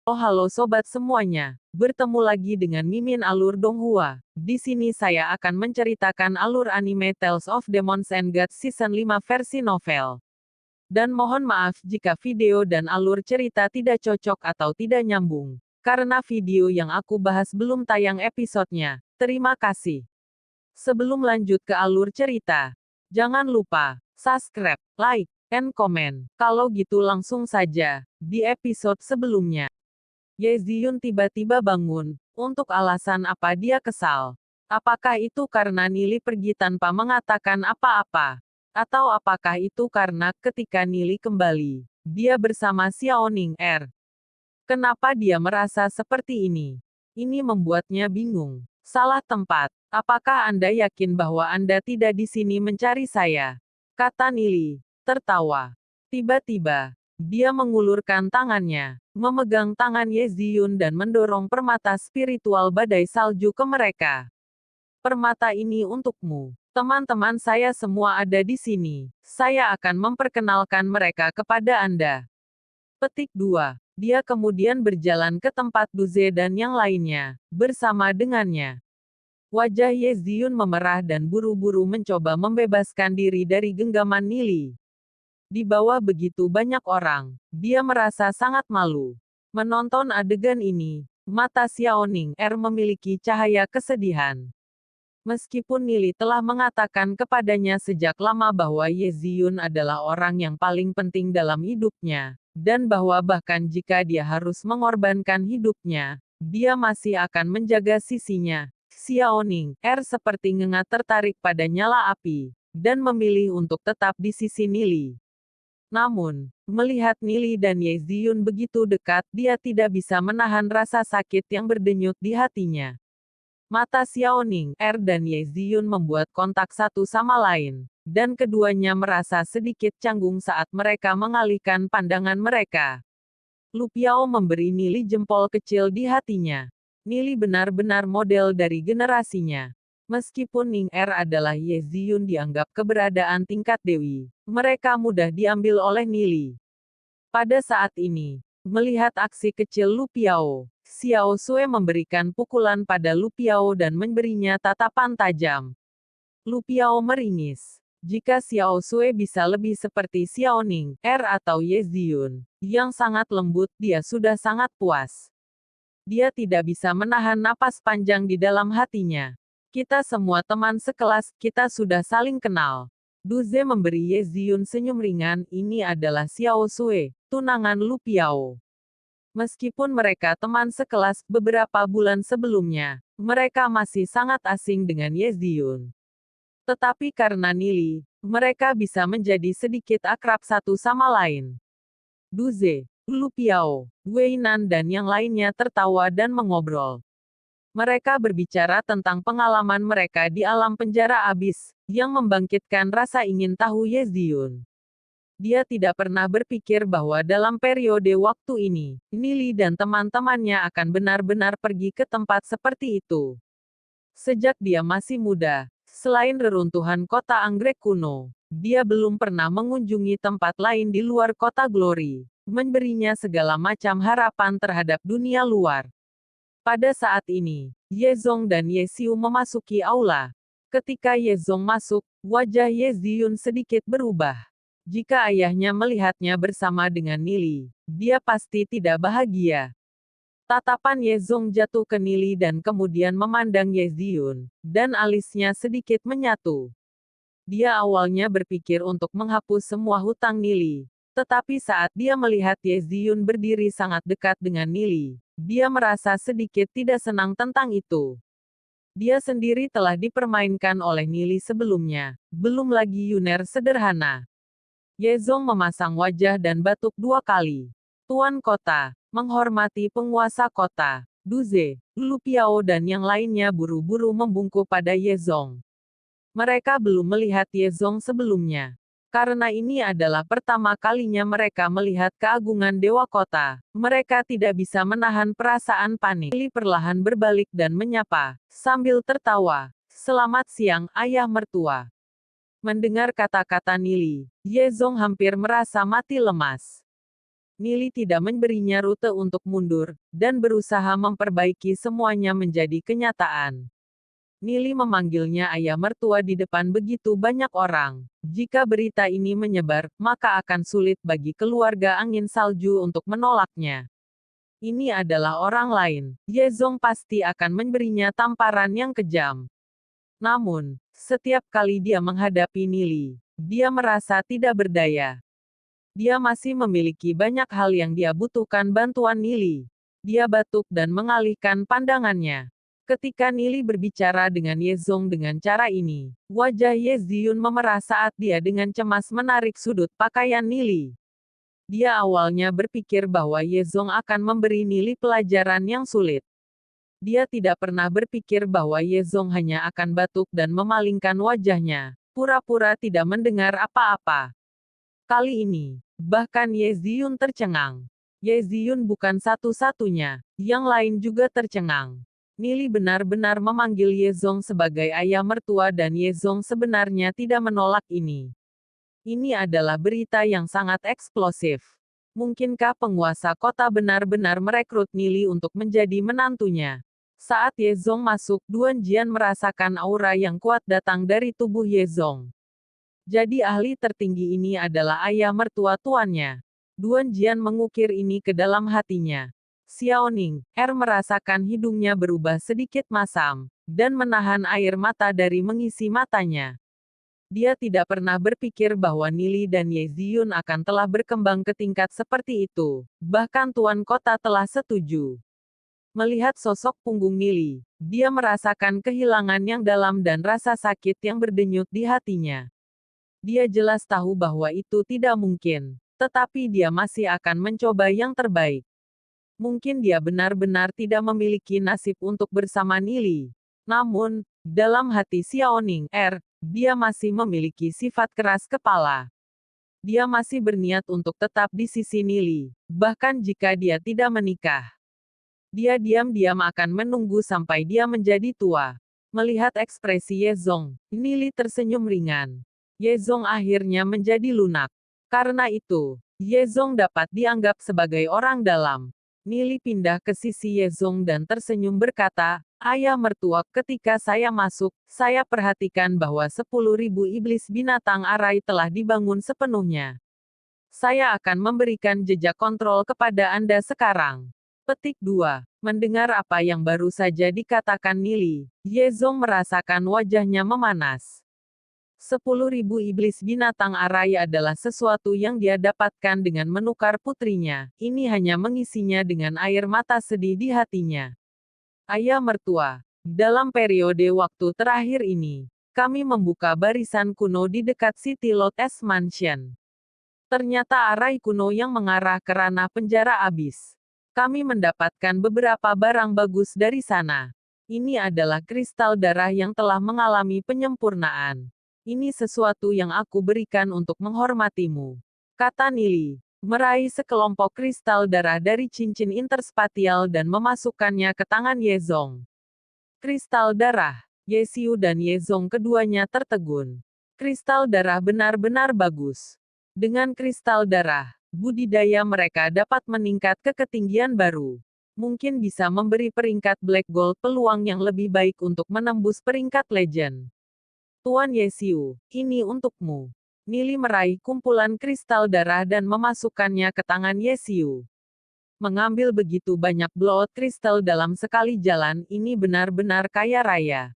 Oh halo sobat semuanya, bertemu lagi dengan Mimin Alur Donghua. Di sini saya akan menceritakan alur anime Tales of Demons and Gods Season 5 versi novel. Dan mohon maaf jika video dan alur cerita tidak cocok atau tidak nyambung. Karena video yang aku bahas belum tayang episodenya. Terima kasih. Sebelum lanjut ke alur cerita, jangan lupa subscribe, like, and comment. Kalau gitu langsung saja, di episode sebelumnya. Ye Ziyun tiba-tiba bangun. Untuk alasan apa dia kesal? Apakah itu karena Nili pergi tanpa mengatakan apa-apa? Atau apakah itu karena ketika Nili kembali, dia bersama Xiaoning Er? Kenapa dia merasa seperti ini? Ini membuatnya bingung. Salah tempat. Apakah Anda yakin bahwa Anda tidak di sini mencari saya? Kata Nili, tertawa. Tiba-tiba, dia mengulurkan tangannya, memegang tangan Ye Ziyun dan mendorong permata spiritual badai salju ke mereka. Permata ini untukmu. Teman-teman saya semua ada di sini. Saya akan memperkenalkan mereka kepada Anda. Petik 2. Dia kemudian berjalan ke tempat Duze dan yang lainnya, bersama dengannya. Wajah Ye Ziyun memerah dan buru-buru mencoba membebaskan diri dari genggaman Nili. Di bawah begitu banyak orang, dia merasa sangat malu. Menonton adegan ini, mata Xiaoning Er memiliki cahaya kesedihan. Meskipun Nili telah mengatakan kepadanya sejak lama bahwa Ye Ziyun adalah orang yang paling penting dalam hidupnya, dan bahwa bahkan jika dia harus mengorbankan hidupnya, dia masih akan menjaga sisinya. Xiaoning Er seperti ngengat tertarik pada nyala api, dan memilih untuk tetap di sisi Nili. Namun, melihat Nili dan Ye Ziyun begitu dekat, dia tidak bisa menahan rasa sakit yang berdenyut di hatinya. Mata Xiaoning Er dan Ye Ziyun membuat kontak satu sama lain, dan keduanya merasa sedikit canggung saat mereka mengalihkan pandangan mereka. Lu Piao memberi Nili jempol kecil di hatinya. Nili benar-benar model dari generasinya. Meskipun Ning Er adalah Ye Ziyun dianggap keberadaan tingkat dewi, mereka mudah diambil oleh Nili. Pada saat ini, melihat aksi kecil Lu Piao, Xiao Sue memberikan pukulan pada Lu Piao dan memberinya tatapan tajam. Lu Piao meringis. Jika Xiao Sue bisa lebih seperti Xiaoning Er atau Ye Ziyun, yang sangat lembut, dia sudah sangat puas. Dia tidak bisa menahan napas panjang di dalam hatinya. Kita semua teman sekelas, kita sudah saling kenal. Duze memberi Ye Ziyun senyum ringan, ini adalah Xiao Sue, tunangan Lu Piao. Meskipun mereka teman sekelas beberapa bulan sebelumnya, mereka masih sangat asing dengan Ye Ziyun. Tetapi karena Nili, mereka bisa menjadi sedikit akrab satu sama lain. Duze, Lu Piao, Wei Nan dan yang lainnya tertawa dan mengobrol. Mereka berbicara tentang pengalaman mereka di alam penjara abis, yang membangkitkan rasa ingin tahu Ye Ziyun. Dia tidak pernah berpikir bahwa dalam periode waktu ini, Nili dan teman-temannya akan benar-benar pergi ke tempat seperti itu. Sejak dia masih muda, selain reruntuhan kota anggrek kuno, dia belum pernah mengunjungi tempat lain di luar kota Glory, memberinya segala macam harapan terhadap dunia luar. Pada saat ini, Ye Zong dan Ye Xiu memasuki aula. Ketika Ye Zong masuk, wajah Ye Ziyun sedikit berubah. Jika ayahnya melihatnya bersama dengan Nili, dia pasti tidak bahagia. Tatapan Ye Zong jatuh ke Nili dan kemudian memandang Ye Ziyun, dan alisnya sedikit menyatu. Dia awalnya berpikir untuk menghapus semua hutang Nili, tetapi saat dia melihat Ye Ziyun berdiri sangat dekat dengan Nili, dia merasa sedikit tidak senang tentang itu. Dia sendiri telah dipermainkan oleh Nili sebelumnya, belum lagi Yuner sederhana. Ye Zong memasang wajah dan batuk 2 kali. Tuan kota, menghormati penguasa kota, Duze, Lu Piao dan yang lainnya buru-buru membungkuk pada Ye Zong. Mereka belum melihat Ye Zong sebelumnya. Karena ini adalah pertama kalinya mereka melihat keagungan Dewa Kota, mereka tidak bisa menahan perasaan panik. Li perlahan berbalik dan menyapa, sambil tertawa. Selamat siang, ayah mertua. Mendengar kata-kata Nili, Ye Zong hampir merasa mati lemas. Nili tidak memberinya rute untuk mundur, dan berusaha memperbaiki semuanya menjadi kenyataan. Nili memanggilnya ayah mertua di depan begitu banyak orang. Jika berita ini menyebar, maka akan sulit bagi keluarga angin salju untuk menolaknya. Ini adalah orang lain. Yezong pasti akan memberinya tamparan yang kejam. Namun, setiap kali dia menghadapi Nili, dia merasa tidak berdaya. Dia masih memiliki banyak hal yang dia butuhkan bantuan Nili. Dia batuk dan mengalihkan pandangannya. Ketika Nili berbicara dengan Yezong dengan cara ini, wajah Yeziyun memerah saat dia dengan cemas menarik sudut pakaian Nili. Dia awalnya berpikir bahwa Yezong akan memberi Nili pelajaran yang sulit. Dia tidak pernah berpikir bahwa Yezong hanya akan batuk dan memalingkan wajahnya, pura-pura tidak mendengar apa-apa. Kali ini, bahkan Yeziyun tercengang. Yeziyun bukan satu-satunya, yang lain juga tercengang. Nili benar-benar memanggil Yezong sebagai ayah mertua dan Yezong sebenarnya tidak menolak ini. Ini adalah berita yang sangat eksplosif. Mungkinkah penguasa kota benar-benar merekrut Nili untuk menjadi menantunya? Saat Yezong masuk, Duan Jian merasakan aura yang kuat datang dari tubuh Yezong. Jadi ahli tertinggi ini adalah ayah mertua tuannya. Duan Jian mengukir ini ke dalam hatinya. Xiaoning, merasakan hidungnya berubah sedikit masam, dan menahan air mata dari mengisi matanya. Dia tidak pernah berpikir bahwa Nili dan Yeziyun akan telah berkembang ke tingkat seperti itu, bahkan tuan kota telah setuju. Melihat sosok punggung Nili, dia merasakan kehilangan yang dalam dan rasa sakit yang berdenyut di hatinya. Dia jelas tahu bahwa itu tidak mungkin, tetapi dia masih akan mencoba yang terbaik. Mungkin dia benar-benar tidak memiliki nasib untuk bersama Nili. Namun, dalam hati Xiaoning, dia masih memiliki sifat keras kepala. Dia masih berniat untuk tetap di sisi Nili, bahkan jika dia tidak menikah. Dia diam-diam akan menunggu sampai dia menjadi tua. Melihat ekspresi Yezong, Nili tersenyum ringan. Yezong akhirnya menjadi lunak. Karena itu, Yezong dapat dianggap sebagai orang dalam. Nili pindah ke sisi Yezong dan tersenyum berkata, ayah mertua, ketika saya masuk, saya perhatikan bahwa 10.000 iblis binatang arai telah dibangun sepenuhnya. Saya akan memberikan jejak kontrol kepada Anda sekarang. Petik 2. Mendengar apa yang baru saja dikatakan Nili, Yezong merasakan wajahnya memanas. 10.000 iblis binatang arai adalah sesuatu yang dia dapatkan dengan menukar putrinya. Ini hanya mengisinya dengan air mata sedih di hatinya. Ayah mertua, dalam periode waktu terakhir ini, kami membuka barisan kuno di dekat City Lotus Mansion. Ternyata arai kuno yang mengarah ke ranah penjara abis. Kami mendapatkan beberapa barang bagus dari sana. Ini adalah kristal darah yang telah mengalami penyempurnaan. Ini sesuatu yang aku berikan untuk menghormatimu, kata Nili, meraih sekelompok kristal darah dari cincin interspatial dan memasukkannya ke tangan Yezong. Kristal darah, Yesiu dan Yezong keduanya tertegun. Kristal darah benar-benar bagus. Dengan kristal darah, budidaya mereka dapat meningkat ke ketinggian baru. Mungkin bisa memberi peringkat Black Gold peluang yang lebih baik untuk menembus peringkat legend. Tuan Yesiu, ini untukmu. Nili meraih kumpulan kristal darah dan memasukkannya ke tangan Yesiu. Mengambil begitu banyak blood kristal dalam sekali jalan, ini benar-benar kaya raya.